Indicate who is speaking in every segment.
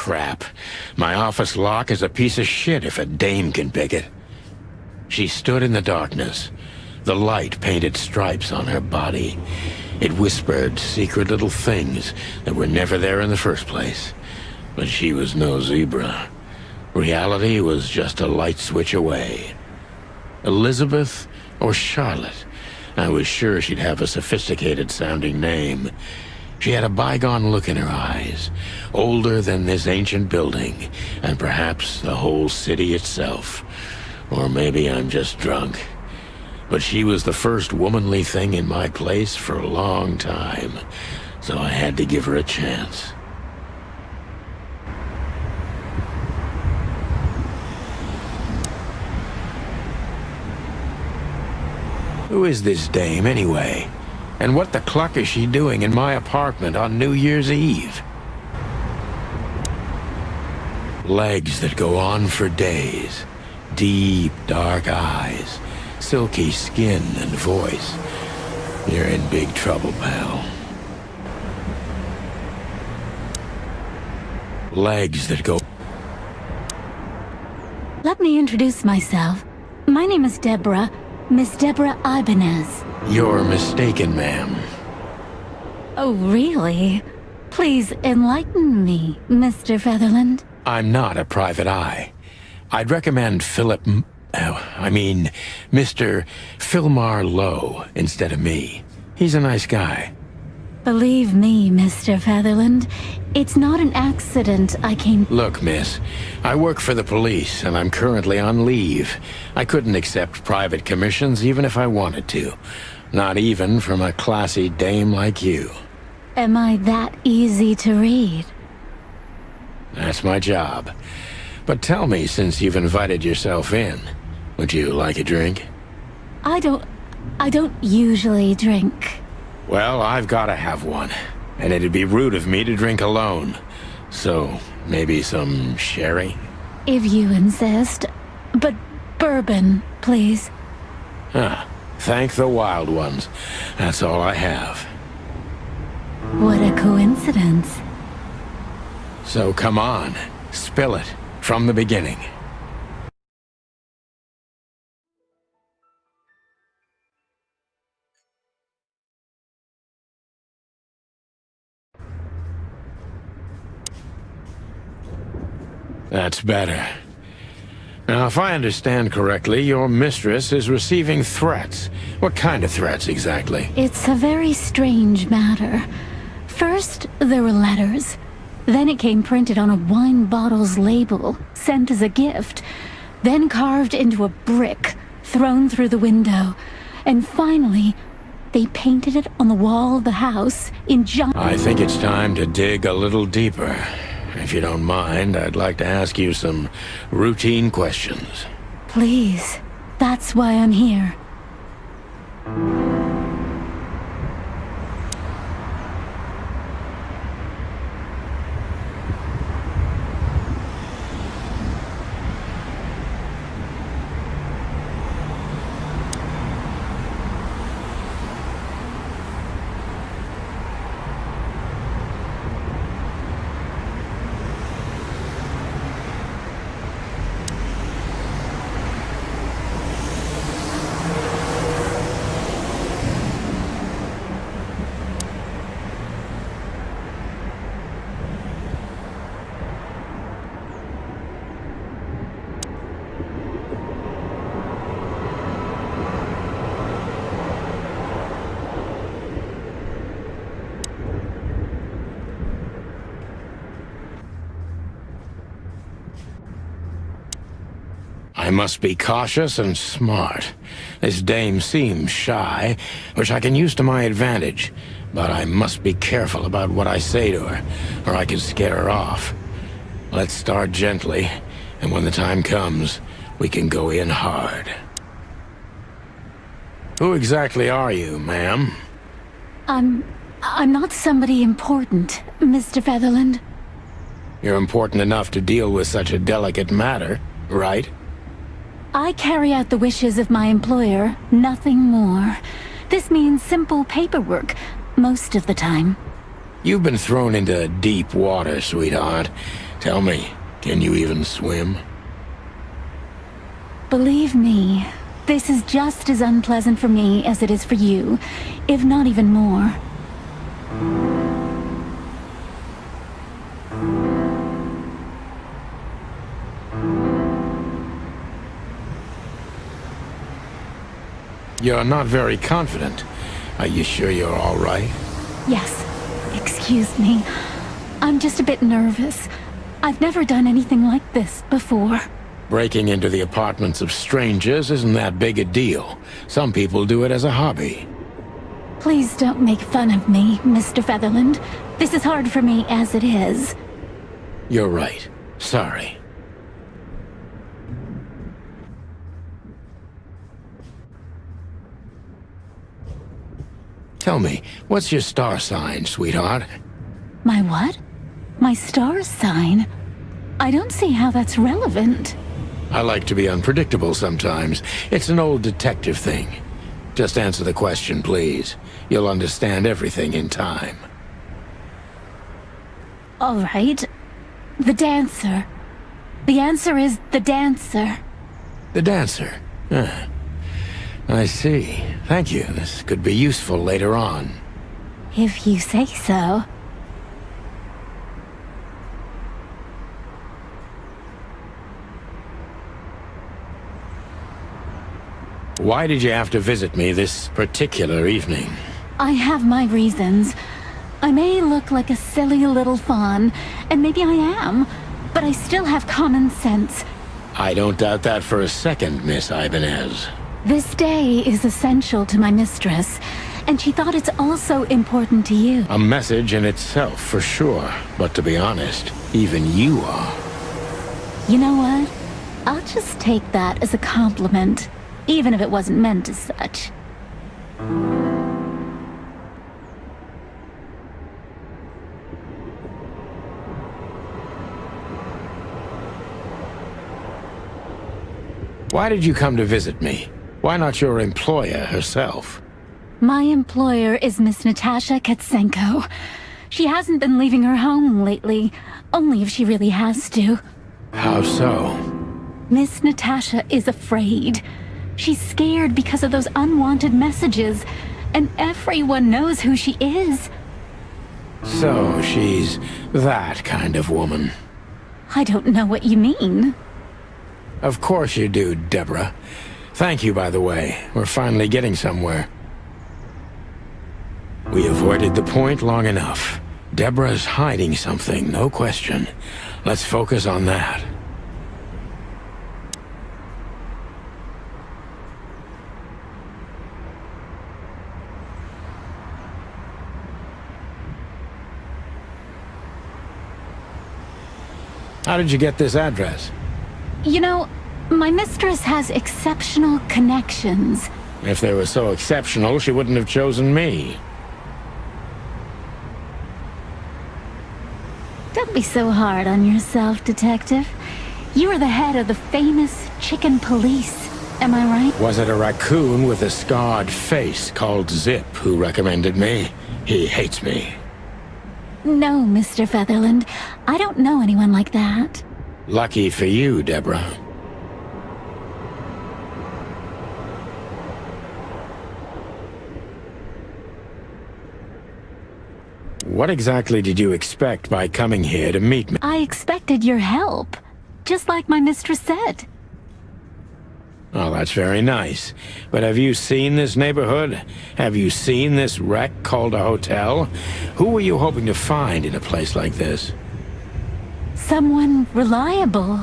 Speaker 1: crap. My office lock is a piece of shit if a dame can pick it. She stood in the darkness. The light painted stripes on her body. It whispered secret little things that were never there in the first place. But she was no zebra. Reality was just a light switch away. Elizabeth or Charlotte? I was sure she'd have a sophisticated-sounding name. She had a bygone look in her eyes, older than this ancient building, and perhaps the whole city itself. Or maybe I'm just drunk. But she was the first womanly thing in my place for a long time, so I had to give her a chance. Who is this dame, anyway? And what the cluck is she doing in my apartment on New Year's Eve? Legs that go on for days. Deep, dark eyes. Silky skin and voice. You're in big trouble, pal. Legs that go...
Speaker 2: Let me introduce myself. My name is Deborah. Miss Deborah Ibanez.
Speaker 1: You're mistaken, ma'am.
Speaker 2: Oh, really? Please enlighten me, Mr. Featherland.
Speaker 1: I'm not a private eye. I'd recommend Mr. Philmar Lowe instead of me. He's a nice guy.
Speaker 2: Believe me, Mr. Featherland, it's not an accident I came...
Speaker 1: Look, miss, I work for the police, and I'm currently on leave. I couldn't accept private commissions even if I wanted to. Not even from a classy dame like you.
Speaker 2: Am I that easy to read?
Speaker 1: That's my job. But tell me, since you've invited yourself in, would you like a drink?
Speaker 2: I don't usually drink.
Speaker 1: Well, I've got to have one. And it'd be rude of me to drink alone. So, maybe some sherry?
Speaker 2: If you insist. But bourbon, please.
Speaker 1: Huh. Thank the wild ones. That's all I have.
Speaker 2: What a coincidence.
Speaker 1: So come on. Spill it. From the beginning. That's better. Now, if I understand correctly, your mistress is receiving threats. What kind of threats, exactly?
Speaker 2: It's a very strange matter. First, there were letters. Then it came printed on a wine bottle's label, sent as a gift. Then carved into a brick, thrown through the window. And finally, they painted it on the wall of the house in giant...
Speaker 1: I think it's time to dig a little deeper. If you don't mind, I'd like to ask you some routine questions.
Speaker 2: Please. That's why I'm here.
Speaker 1: I must be cautious and smart. This dame seems shy, which I can use to my advantage, but I must be careful about what I say to her, or I can scare her off. Let's start gently, and when the time comes, we can go in hard. Who exactly are you, ma'am?
Speaker 2: I'm not somebody important, Mr. Featherland.
Speaker 1: You're important enough to deal with such a delicate matter, right?
Speaker 2: I carry out the wishes of my employer, nothing more. This means simple paperwork, most of the time.
Speaker 1: You've been thrown into deep water, sweetheart. Tell me, can you even swim?
Speaker 2: Believe me, this is just as unpleasant for me as it is for you, if not even more.
Speaker 1: You're not very confident. Are you sure you're all right?
Speaker 2: Yes, excuse me. I'm just a bit nervous. I've never done anything like this before.
Speaker 1: Breaking into the apartments of strangers isn't that big a deal. Some people do it as a hobby.
Speaker 2: Please don't make fun of me, Mr. Featherland. This is hard for me as it is.
Speaker 1: You're right. Sorry. Tell me, what's your star sign, sweetheart?
Speaker 2: My what? My star sign? I don't see how that's relevant.
Speaker 1: I like to be unpredictable sometimes. It's an old detective thing. Just answer the question, please. You'll understand everything in time.
Speaker 2: All right. The dancer. The answer is the dancer.
Speaker 1: The dancer? Ah, I see. Thank you. This could be useful later on.
Speaker 2: If you say so.
Speaker 1: Why did you have to visit me this particular evening?
Speaker 2: I have my reasons. I may look like a silly little fawn, and maybe I am, but I still have common sense.
Speaker 1: I don't doubt that for a second, Miss Ibanez.
Speaker 2: This day is essential to my mistress, and she thought it's also important to you.
Speaker 1: A message in itself, for sure. But to be honest, even you are.
Speaker 2: You know what? I'll just take that as a compliment, even if it wasn't meant as such.
Speaker 1: Why did you come to visit me? Why not your employer herself?
Speaker 2: My employer is Miss Natasha Katsenko. She hasn't been leaving her home lately, only if she really has to.
Speaker 1: How so?
Speaker 2: Miss Natasha is afraid. She's scared because of those unwanted messages, and everyone knows who she is.
Speaker 1: So she's that kind of woman.
Speaker 2: I don't know what you mean.
Speaker 1: Of course you do, Deborah. Thank you, by the way. We're finally getting somewhere. We avoided the point long enough. Deborah's hiding something, no question. Let's focus on that. How did you get this address?
Speaker 2: You know, my mistress has exceptional connections.
Speaker 1: If they were so exceptional, she wouldn't have chosen me.
Speaker 2: Don't be so hard on yourself, Detective. You are the head of the famous chicken police, am I right?
Speaker 1: Was it a raccoon with a scarred face called Zip who recommended me? He hates me.
Speaker 2: No, Mr. Featherland. I don't know anyone like that.
Speaker 1: Lucky for you, Deborah. What exactly did you expect by coming here to meet me?
Speaker 2: I expected your help, just like my mistress said.
Speaker 1: Oh, that's very nice. But have you seen this neighborhood? Have you seen this wreck called a hotel? Who were you hoping to find in a place like this?
Speaker 2: Someone reliable.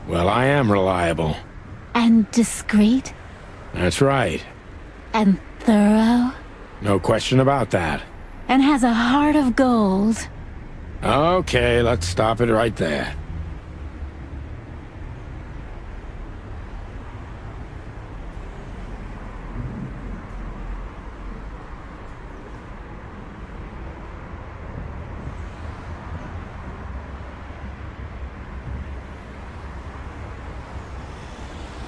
Speaker 1: Well, I am reliable.
Speaker 2: And discreet.
Speaker 1: That's right.
Speaker 2: And thorough.
Speaker 1: No question about that.
Speaker 2: And has a heart of gold.
Speaker 1: Okay, let's stop it right there.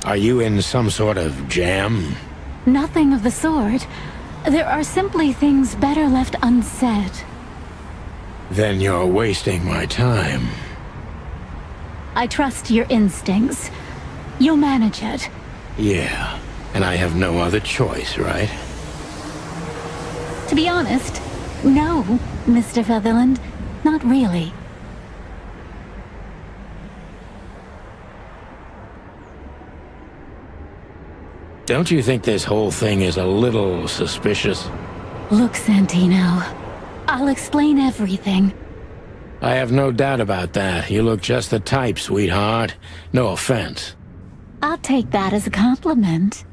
Speaker 1: Are you in some sort of jam?
Speaker 2: Nothing of the sort. There are simply things better left unsaid.
Speaker 1: Then you're wasting my time.
Speaker 2: I trust your instincts. You'll manage it.
Speaker 1: Yeah, and I have no other choice, right?
Speaker 2: To be honest, no, Mr. Featherland. Not really.
Speaker 1: Don't you think this whole thing is a little suspicious?
Speaker 2: Look, Santino. I'll explain everything.
Speaker 1: I have no doubt about that. You look just the type, sweetheart. No offense.
Speaker 2: I'll take that as a compliment.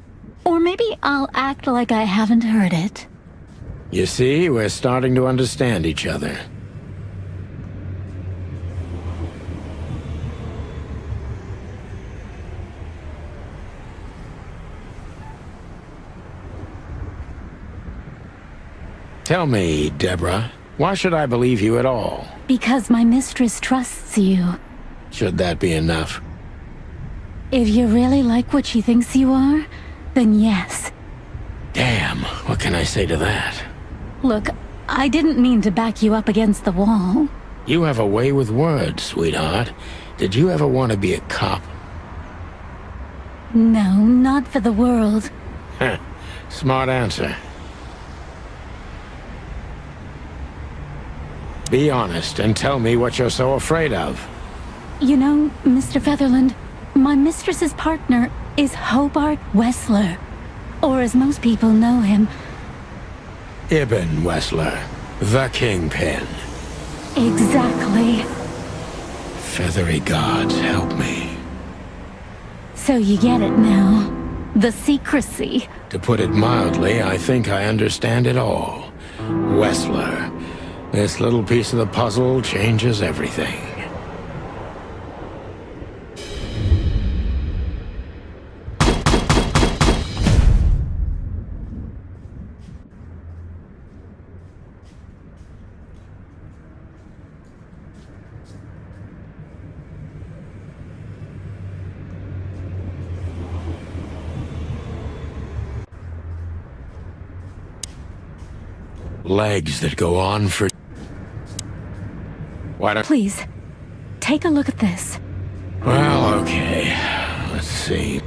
Speaker 2: Or maybe I'll act like I haven't heard it.
Speaker 1: You see, we're starting to understand each other. Tell me, Deborah, why should I believe you at all?
Speaker 2: Because my mistress trusts you.
Speaker 1: Should that be enough?
Speaker 2: If you really like what she thinks you are, then yes.
Speaker 1: Damn, what can I say to that?
Speaker 2: Look, I didn't mean to back you up against the wall.
Speaker 1: You have a way with words, sweetheart. Did you ever want to be a cop?
Speaker 2: No, not for the world.
Speaker 1: Heh, smart answer. Be honest and tell me what you're so afraid of.
Speaker 2: You know, Mr. Featherland, my mistress's partner is Hobart Wessler. Or as most people know him...
Speaker 1: Ibn Wessler, the Kingpin.
Speaker 2: Exactly.
Speaker 1: Feathery gods, help me.
Speaker 2: So you get it now. The secrecy.
Speaker 1: To put it mildly, I think I understand it all. Wessler. This little piece of the puzzle changes everything. Legs that go on for... Why don't...
Speaker 2: Please, take a look at this.
Speaker 1: Well, okay. Let's see.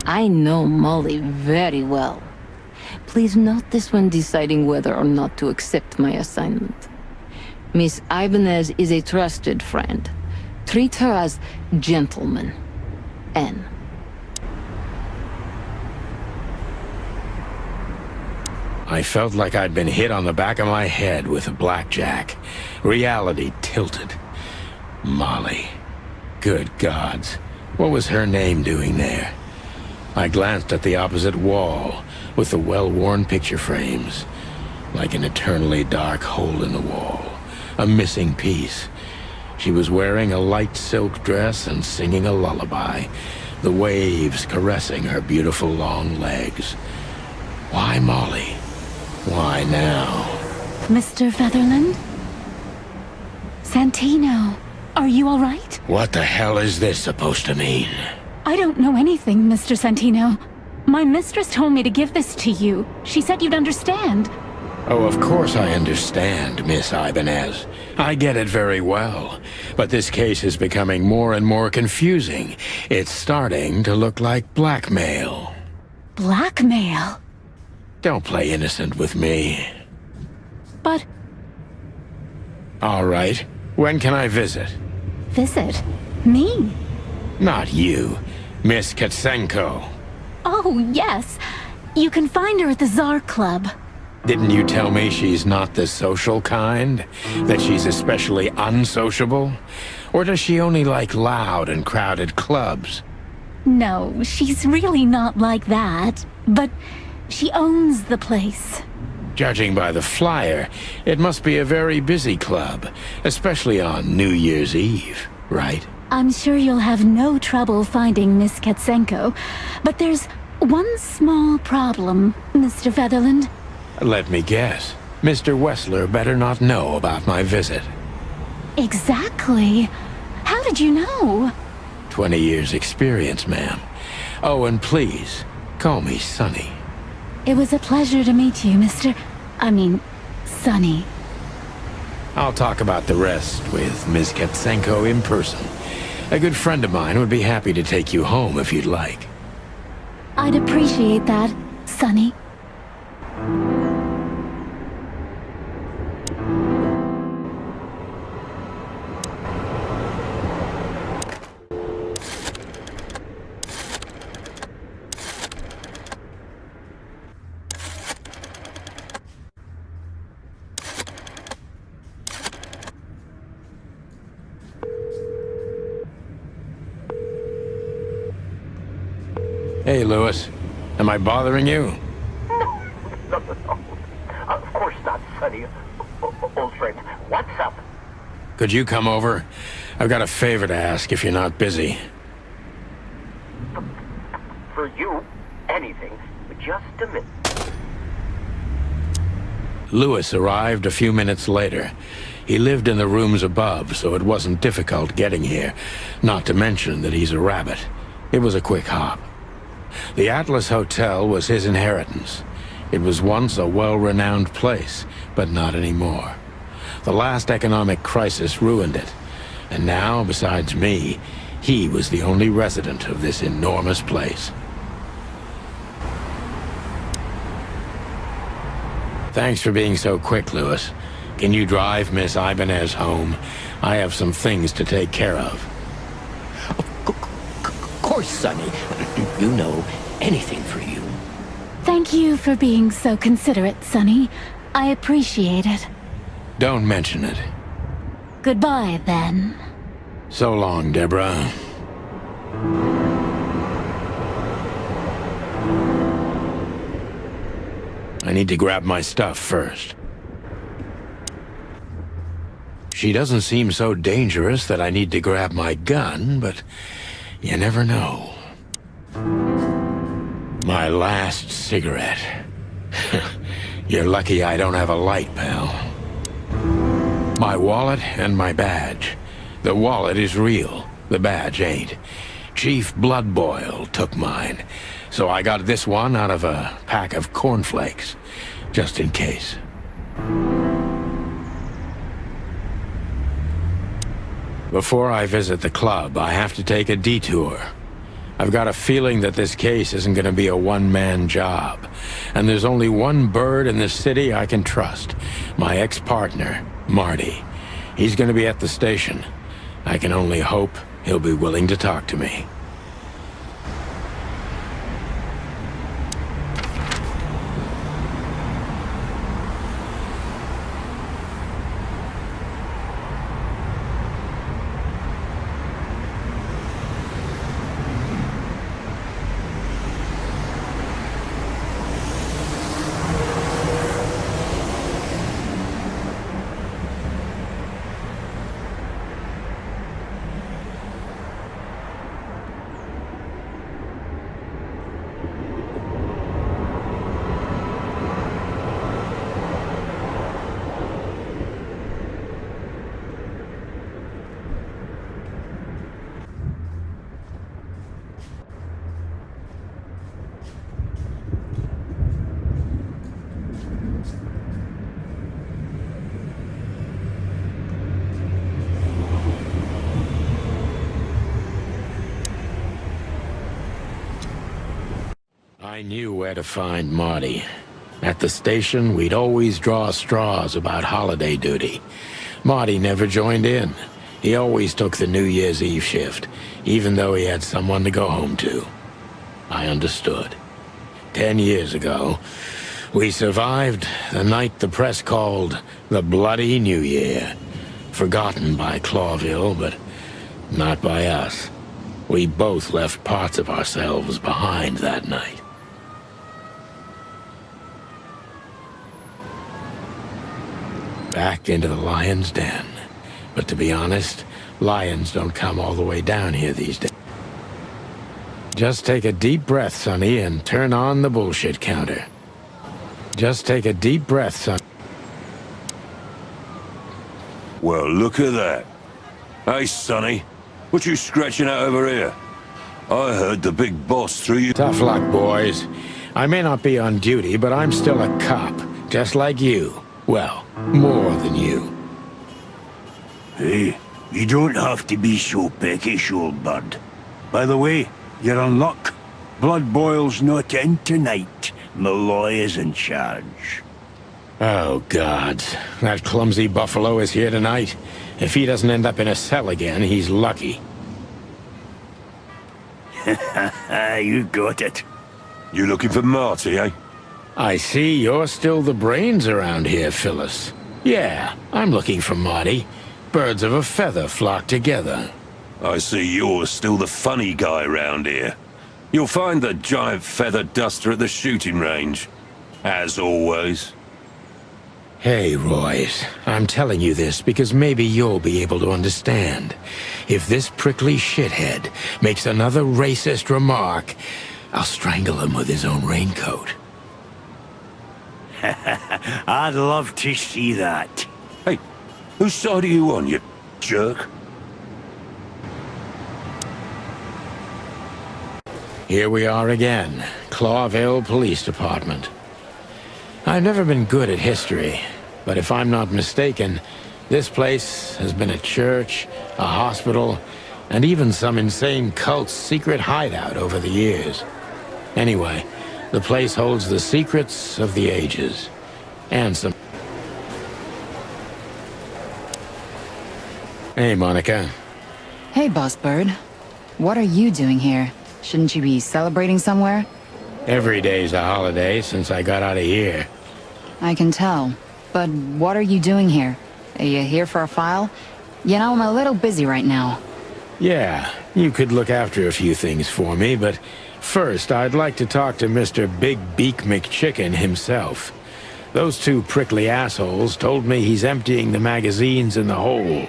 Speaker 3: I know Molly very well. Please note this when deciding whether or not to accept my assignment. Miss Ibanez is a trusted friend. Treat her as gentleman. N.
Speaker 1: I felt like I'd been hit on the back of my head with a blackjack. Reality tilted. Molly. Good gods. What was her name doing there? I glanced at the opposite wall, with the well-worn picture frames. Like an eternally dark hole in the wall. A missing piece. She was wearing a light silk dress and singing a lullaby. The waves caressing her beautiful long legs. Why Molly? Why now?
Speaker 2: Mr. Featherland? Santino, are you all right?
Speaker 1: What the hell is this supposed to mean?
Speaker 2: I don't know anything, Mr. Santino. My mistress told me to give this to you. She said you'd understand.
Speaker 1: Oh, of course I understand, Miss Ibanez. I get it very well. But this case is becoming more and more confusing. It's starting to look like blackmail.
Speaker 2: Blackmail?
Speaker 1: Don't play innocent with me.
Speaker 2: But...
Speaker 1: All right. When can I visit?
Speaker 2: Visit? Me?
Speaker 1: Not you. Miss Katsenko.
Speaker 2: Oh, yes. You can find her at the Tsar Club.
Speaker 1: Didn't you tell me she's not the social kind? That she's especially unsociable? Or does she only like loud and crowded clubs?
Speaker 2: No, she's really not like that. But she owns the place.
Speaker 1: Judging by the flyer, it must be a very busy club, especially on New Year's Eve, right?
Speaker 2: I'm sure you'll have no trouble finding Miss Katsenko, but there's one small problem, Mr. Featherland.
Speaker 1: Let me guess. Mr. Wessler better not know about my visit.
Speaker 2: Exactly. How did you know?
Speaker 1: 20 years experience, ma'am. Oh, and please, call me Sonny.
Speaker 2: It was a pleasure to meet you, Sonny.
Speaker 1: I'll talk about the rest with Ms. Ketsenko in person. A good friend of mine would be happy to take you home if you'd like.
Speaker 2: I'd appreciate that, Sonny.
Speaker 1: Hey, Lewis. Am I bothering you?
Speaker 4: No. Of course not, Sonny. Old friend, what's up?
Speaker 1: Could you come over? I've got a favor to ask if you're not busy.
Speaker 4: For you, anything. Just a minute.
Speaker 1: Lewis arrived a few minutes later. He lived in the rooms above, so it wasn't difficult getting here. Not to mention that he's a rabbit. It was a quick hop. The Atlas Hotel was his inheritance. It was once a well-renowned place, but not anymore. The last economic crisis ruined it. And now, besides me, he was the only resident of this enormous place. Thanks for being so quick, Lewis. Can you drive Miss Ibanez home? I have some things to take care of.
Speaker 4: Of course, Sonny. You know, anything for you.
Speaker 2: Thank you for being so considerate, Sonny. I appreciate it.
Speaker 1: Don't mention it.
Speaker 2: Goodbye, then.
Speaker 1: So long, Deborah. I need to grab my stuff first. She doesn't seem so dangerous that I need to grab my gun, but you never know. My last cigarette. You're lucky I don't have a light, pal. My wallet and my badge. The wallet is real. The badge ain't. Chief Bloodboil took mine, so I got this one out of a pack of cornflakes, just in case. Before I visit the club, I have to take a detour. I've got a feeling that this case isn't going to be a one-man job, and there's only one bird in this city I can trust. My ex-partner, Marty. He's going to be at the station. I can only hope he'll be willing to talk to me. I knew where to find Marty. At the station, we'd always draw straws about holiday duty. Marty never joined in. He always took the New Year's Eve shift, even though he had someone to go home to. I understood. 10 years ago, we survived the night the press called the Bloody New Year. Forgotten by Clawville, but not by us. We both left parts of ourselves behind that night. Back into the lion's den. But to be honest, lions don't come all the way down here these days. Just take a deep breath, Sonny, and turn on the bullshit counter. Just take a deep breath, son.
Speaker 5: Well, look at that. Hey, Sonny. What you scratching out over here? I heard the big boss threw you.
Speaker 1: Tough luck, boys. I may not be on duty, but I'm still a cop, just like you. Well, more than you.
Speaker 6: Hey, you don't have to be so peckish, old bud. By the way, you're in luck. Blood Boil's not in tonight. Malloy is in charge.
Speaker 1: Oh, gods. That clumsy buffalo is here tonight. If he doesn't end up in a cell again, he's lucky.
Speaker 6: You got it.
Speaker 5: You looking for Marty, eh?
Speaker 1: I see you're still the brains around here, Phyllis. Yeah, I'm looking for Marty. Birds of a feather flock together.
Speaker 5: I see you're still the funny guy round here. You'll find the giant feather duster at the shooting range. As always.
Speaker 1: Hey, Royce, I'm telling you this because maybe you'll be able to understand. If this prickly shithead makes another racist remark, I'll strangle him with his own raincoat.
Speaker 6: I'd love to see that.
Speaker 5: Hey, whose side are you on, you jerk?
Speaker 1: Here we are again, Clawville Police Department. I've never been good at history, but if I'm not mistaken, this place has been a church, a hospital, and even some insane cult's secret hideout over the years. Anyway, the place holds the secrets of the ages, and some... Hey, Monica.
Speaker 7: Hey, Boss Bird. What are you doing here? Shouldn't you be celebrating somewhere?
Speaker 1: Every day's a holiday since I got out of here.
Speaker 7: I can tell. But what are you doing here? Are you here for a file? You know, I'm a little busy right now.
Speaker 1: Yeah, you could look after a few things for me, but first I'd like to talk to Mr. Big Beak McChicken himself. Those two prickly assholes told me he's emptying the magazines in the hole.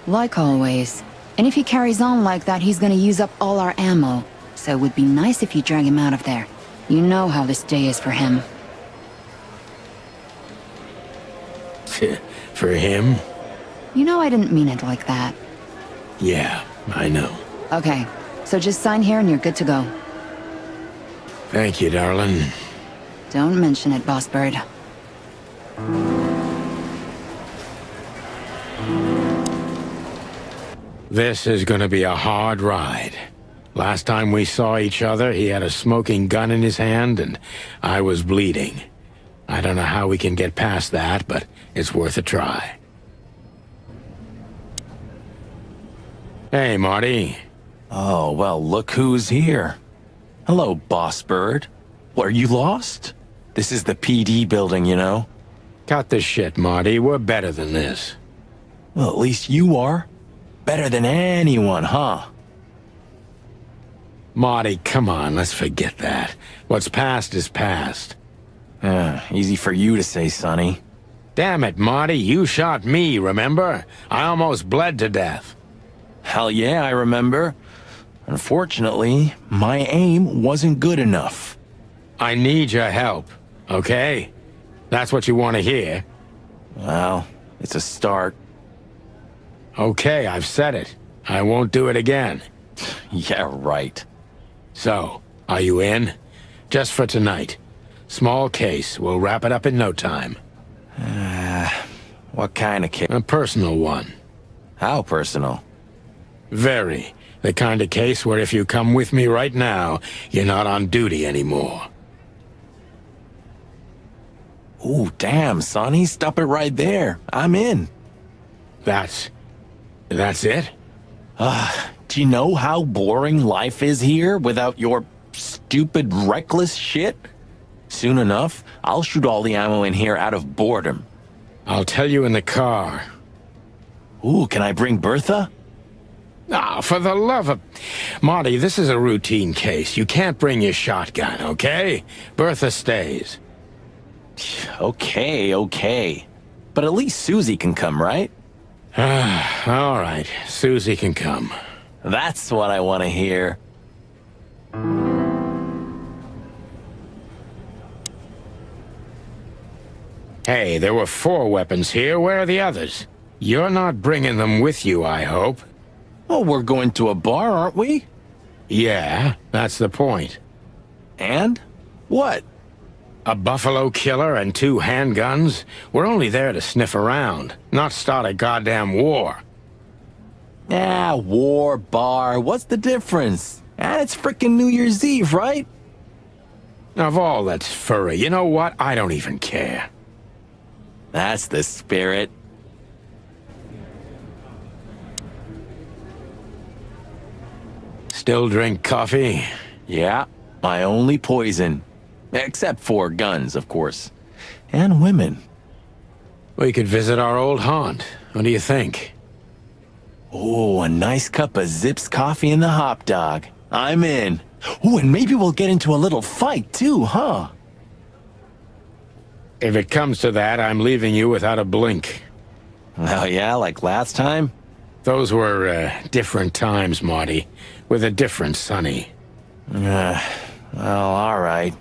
Speaker 7: Like always. And if he carries on like that, he's gonna use up all our ammo. So it would be nice if you drag him out of there. You know how this day is for him.
Speaker 1: For him?
Speaker 7: You know I didn't mean it like that.
Speaker 1: Yeah, I know.
Speaker 7: Okay, so just sign here and you're good to go.
Speaker 1: Thank you, darling.
Speaker 7: Don't mention it, Boss Bird.
Speaker 1: This is gonna be a hard ride. Last time we saw each other, he had a smoking gun in his hand, and I was bleeding. I don't know how we can get past that, but it's worth a try. Hey, Marty.
Speaker 8: Oh, well, look who's here. Hello, Boss Bird. What, are you lost? This is the PD building, you know?
Speaker 1: Cut the shit, Marty. We're better than this.
Speaker 8: Well, at least you are. Better than anyone, huh?
Speaker 1: Marty, come on, let's forget that. What's past is past.
Speaker 8: Easy for you to say, Sonny.
Speaker 1: Damn it, Marty, you shot me, remember? I almost bled to death.
Speaker 8: Hell yeah, I remember. Unfortunately, my aim wasn't good enough.
Speaker 1: I need your help, okay? That's what you want to hear.
Speaker 8: Well, it's a start.
Speaker 1: Okay, I've said it. I won't do it again.
Speaker 8: Yeah, right.
Speaker 1: So, are you in? Just for tonight. Small case. We'll wrap it up in no time.
Speaker 8: What kind of case?
Speaker 1: A personal one.
Speaker 8: How personal?
Speaker 1: Very. The kind of case where if you come with me right now, you're not on duty anymore.
Speaker 8: Ooh, damn, Sonny. Stop it right there. I'm in.
Speaker 1: That's it?
Speaker 8: Do you know how boring life is here without your stupid, reckless shit? Soon enough, I'll shoot all the ammo in here out of boredom.
Speaker 1: I'll tell you in the car.
Speaker 8: Ooh, can I bring Bertha?
Speaker 1: Ah, for the love of... Marty, this is a routine case. You can't bring your shotgun, okay? Bertha stays.
Speaker 8: Okay. But at least Susie can come, right?
Speaker 1: All right, Susie can come.
Speaker 8: That's what I want to hear.
Speaker 1: Hey, there were 4 weapons here. Where are the others? You're not bringing them with you, I hope.
Speaker 8: Oh, we're going to a bar, aren't we?
Speaker 1: Yeah, that's the point.
Speaker 8: And? What?
Speaker 1: A buffalo killer and 2 handguns? We're only there to sniff around, not start a goddamn war.
Speaker 8: Ah, war, bar, what's the difference? And it's frickin' New Year's Eve, right?
Speaker 1: Of all that's furry, you know what? I don't even care.
Speaker 8: That's the spirit.
Speaker 1: Still drink coffee?
Speaker 8: Yeah, my only poison. Except for guns, of course. And women.
Speaker 1: We could visit our old haunt. What do you think?
Speaker 8: Oh, a nice cup of Zips coffee and the hop dog. I'm in. Oh, and maybe we'll get into a little fight too, huh?
Speaker 1: If it comes to that, I'm leaving you without a blink.
Speaker 8: Oh yeah, like last time?
Speaker 1: Those were, different times, Marty. With a different Sonny.
Speaker 8: Well, all right.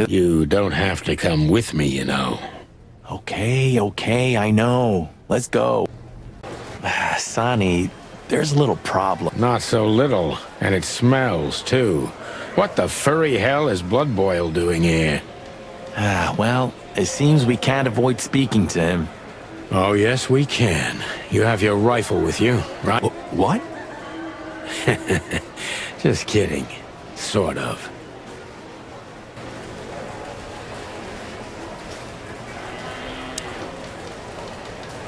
Speaker 1: You don't have to come with me, you know.
Speaker 8: Okay, I know. Let's go. Sonny, there's a little problem.
Speaker 1: Not so little, and it smells, too. What the furry hell is Blood Boil doing here?
Speaker 8: Well, it seems we can't avoid speaking to him.
Speaker 1: Oh, yes, we can. You have your rifle with you, right?
Speaker 8: What?
Speaker 1: Just kidding. Sort of.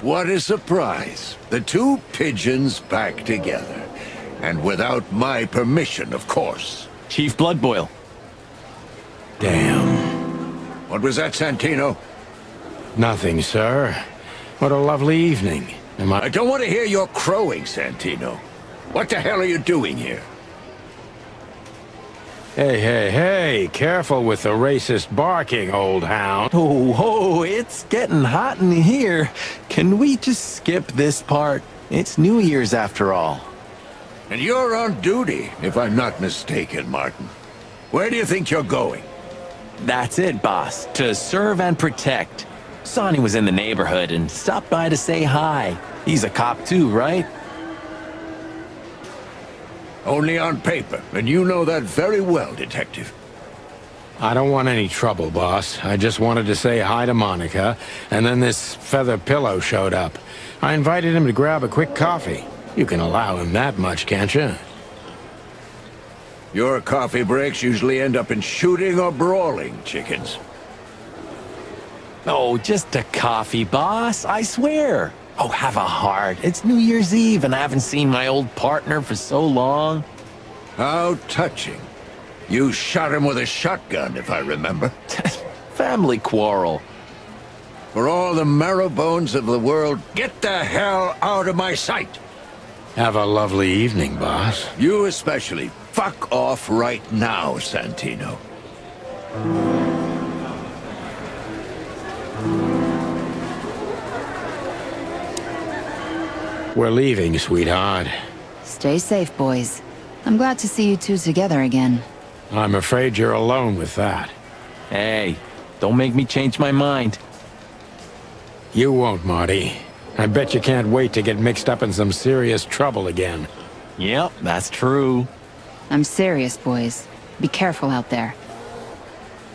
Speaker 9: What a surprise. The 2 pigeons back together. And without my permission, of course.
Speaker 8: Chief Bloodboil.
Speaker 1: Damn.
Speaker 9: What was that, Santino?
Speaker 1: Nothing, sir. What a lovely evening.
Speaker 9: I don't want to hear your crowing, Santino. What the hell are you doing here?
Speaker 1: Hey, careful with the racist barking, old hound.
Speaker 8: Oh, it's getting hot in here. Can we just skip this part? It's New Year's after all.
Speaker 9: And you're on duty, if I'm not mistaken, Martin. Where do you think you're going?
Speaker 8: That's it, boss. To serve and protect. Sonny was in the neighborhood and stopped by to say hi. He's a cop too, right?
Speaker 9: Only on paper, and you know that very well, Detective.
Speaker 1: I don't want any trouble, boss. I just wanted to say hi to Monica, and then this feather pillow showed up. I invited him to grab a quick coffee. You can allow him that much, can't you?
Speaker 9: Your coffee breaks usually end up in shooting or brawling, chickens.
Speaker 8: Oh, just a coffee, boss, I swear. Oh, have a heart. It's New Year's Eve and I haven't seen my old partner for so long.
Speaker 9: How touching. You shot him with a shotgun, if I remember.
Speaker 8: Family quarrel.
Speaker 9: For all the marrow bones of the world, get the hell out of my sight!
Speaker 1: Have a lovely evening, boss.
Speaker 9: You especially. Fuck off right now, Santino.
Speaker 1: We're leaving, sweetheart.
Speaker 7: Stay safe, boys. I'm glad to see you 2 together again.
Speaker 1: I'm afraid you're alone with that.
Speaker 8: Hey, don't make me change my mind.
Speaker 1: You won't, Marty. I bet you can't wait to get mixed up in some serious trouble again.
Speaker 8: Yep, that's true.
Speaker 7: I'm serious, boys. Be careful out there.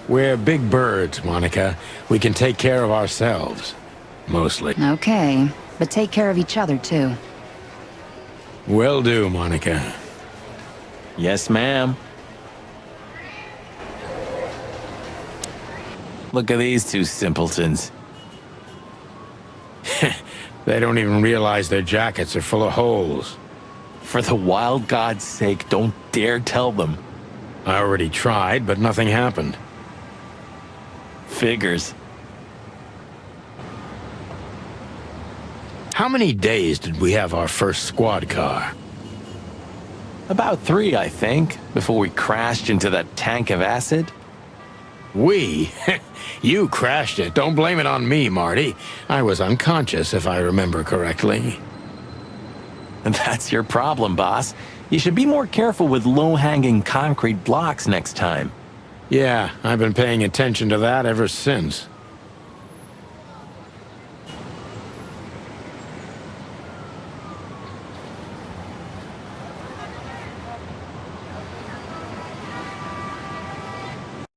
Speaker 1: We're big birds, Monica. We can take care of ourselves. Mostly.
Speaker 7: Okay, but take care of each other, too.
Speaker 1: Will do, Monica.
Speaker 8: Yes, ma'am. Look at these 2 simpletons.
Speaker 1: They don't even realize their jackets are full of holes.
Speaker 8: For the wild God's sake, don't dare tell them.
Speaker 1: I already tried, but nothing happened.
Speaker 8: Figures.
Speaker 1: How many days did we have our first squad car?
Speaker 8: About 3, I think, before we crashed into that tank of acid.
Speaker 1: We? You crashed it. Don't blame it on me, Marty. I was unconscious, if I remember correctly.
Speaker 8: And that's your problem, boss. You should be more careful with low-hanging concrete blocks next time.
Speaker 1: Yeah, I've been paying attention to that ever since.